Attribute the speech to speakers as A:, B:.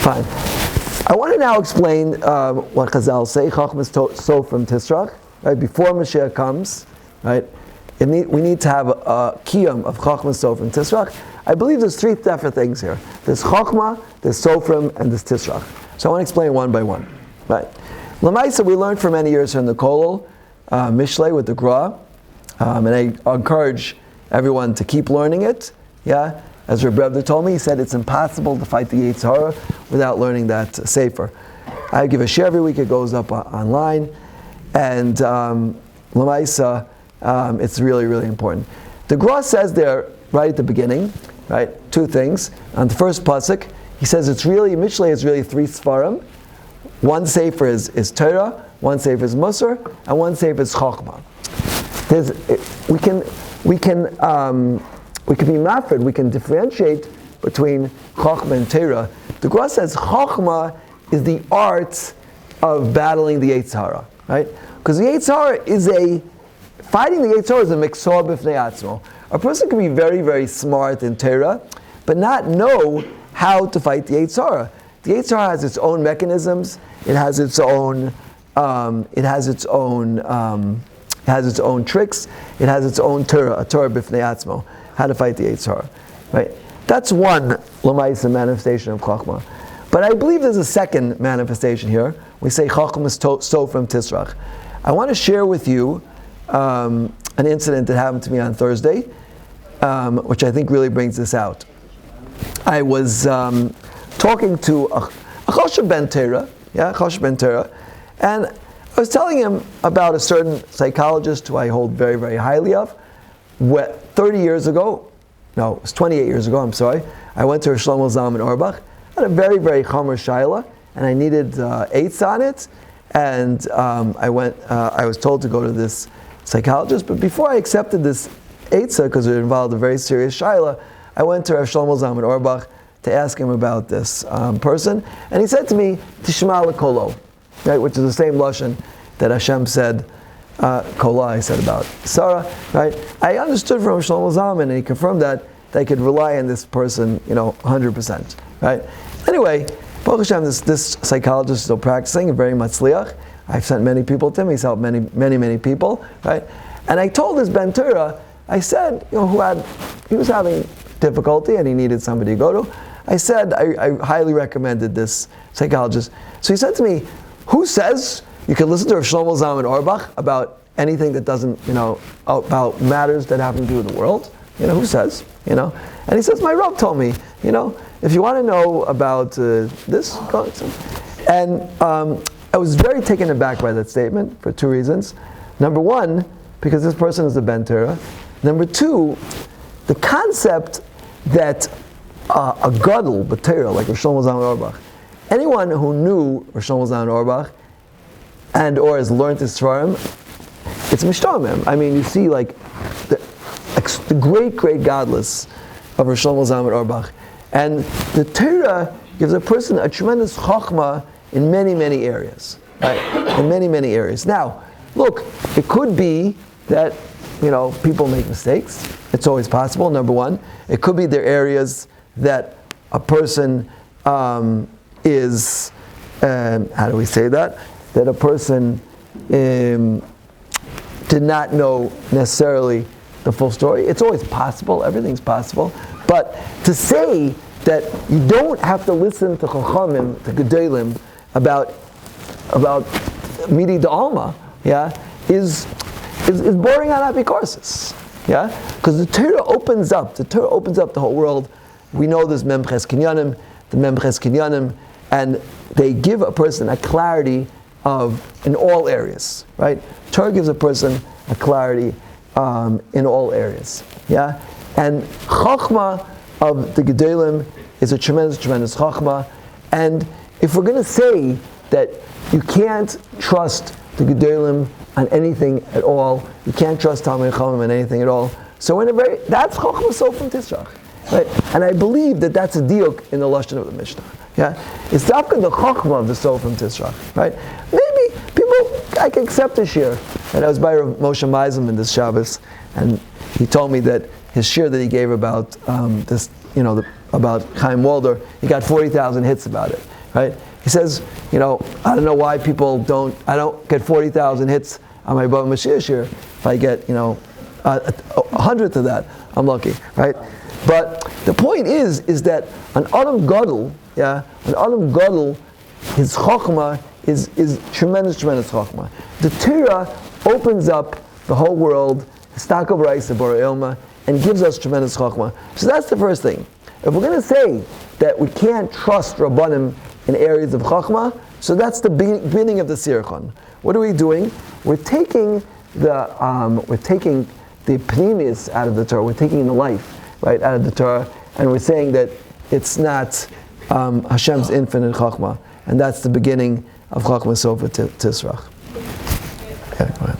A: Fine. I want to now explain what Chazal say, Chachmas Sofrim Tisrach, right? Before Mashiach comes, right? We need to have a kiyum of Chachmas Sofrim Tisrach. I believe there's three different things here. There's Chachma, there's Sofrim, and there's Tisrach. So I want to explain one by one, right? L'maisa, we learned for many years in the Kollel, Mishlei with the Gra, and I encourage everyone to keep learning it, yeah? As Rabbi Travis told me, he said it's impossible to fight the Yetzer Hara without learning that sefer. I give a share every week, it goes up online, and L'maisa, it's really, really important. The Gra says there, right at the beginning, right, two things. On the first pasuk, he says Mishlei is really three seforim. One sefer is Torah, one sefer is Musar, and one sefer is Chachma. We can be mafred, we can differentiate between Chachma and Torah. The Gra says Chachma is the art of battling the Yetzer Hara, right? Because the Yetzer Hara fighting the Yetzer Hara is a miksor b'fnei atzmo. A person can be very, very smart in Torah, but not know how to fight the Yetzer Hara. The Yetzer Hara has its own mechanisms. It has its own. It has its own tricks. It has its own Torah, a Torah b'fnei atzmo, how to fight the Yetzer Hara, right? That's one l'maisa manifestation of Chachma. But I believe there's a second manifestation here. We say Chachma Sofrim Tisrach. I want to share with you an incident that happened to me on Thursday, which I think really brings this out. I was talking to a Choshev Ben Torah, and I was telling him about a certain psychologist who I hold very, very highly of. 28 years ago, I went to Shlomo Zalman Auerbach, had a very, very chomer shaila, and I needed eights on it, and I was told to go to this psychologist, but before I accepted this eitzah, because it involved a very serious shaila, I went to Rav Shlomo Zalman Auerbach to ask him about this person, and he said to me, Tishma l'Kollel, right, which is the same lashon that Hashem said, Kollel, I said about Sarah, right? I understood from Shlomo Zalman, and he confirmed that I could rely on this person, 100%, right? Anyway, Baruch Hashem, this psychologist is still practicing, very matzliach. I've sent many people to him. He's helped many, many, many people, right? And I told this Ben Torah, I said, he was having difficulty and he needed somebody to go to. I said, I highly recommended this psychologist. So he said to me, who says you can listen to Rav Shlomo Zalman Auerbach about anything that doesn't, about matters that happen to you in the world? Who says? And he says, my Rav told me, if you want to know about this, go. And I was very taken aback by that statement for two reasons. Number one, because this person is a Ben Torah. Number two, the concept that a gadol, b'Torah, like Rosh Kollel Auerbach, anyone who knew Rosh Kollel Auerbach and or has learned his seforim, it's mishtamim. I mean, you see like the great, great godless of Rosh Kollel Auerbach. And the Torah gives a person a tremendous chachma in many, many areas, right? In many, many areas. Now, look, it could be that, people make mistakes. It's always possible, number one. It could be there are areas that a person is, how do we say that? That a person did not know necessarily the full story. It's always possible, everything's possible. But to say that you don't have to listen to Chachamim, to Gedolim, about Midi D'Alma, is boring on Apikoursis, because the Torah opens up the whole world. We know there's Memches Kinyanim, and they give a person a clarity in all areas, right? Torah gives a person a clarity in all areas, and Chachma of the Gedolim is a tremendous, tremendous Chachma, and if we're going to say that you can't trust the Gedolim on anything at all, you can't trust Talmidei Chachamim on anything at all, so that's Chachma Sofrim Tisrach, right? And I believe that that's a diuk in the lashon of the Mishnah. It's dafka the Chachma of the Sofrim Tisrach, right? Maybe I can accept this year. And I was by Moshe Meisman this Shabbos, and he told me that his shir that he gave about about Chaim Walder, he got 40,000 hits about it. right? He says, I don't know why I don't get 40,000 hits on my Botton Mashiach year. If I get, 100th of that, I'm lucky, right? But the point is that an Adam Gadol, his Chokhmah is tremendous Chokhmah. The Torah opens up the whole world, Stakav Raisa Bara Ilma, and gives us tremendous Chokhmah. So that's the first thing. If we're going to say that we can't trust Rabbanim in areas of Chokhmah, so that's the beginning of the Sirchon. What are we doing? We're taking the pnimis out of the Torah. We're taking the life, right, out of the Torah, and we're saying that it's not Hashem's infinite Chokhmah, and that's the beginning of Chokhmah Sofa Tisrach. Okay, go ahead.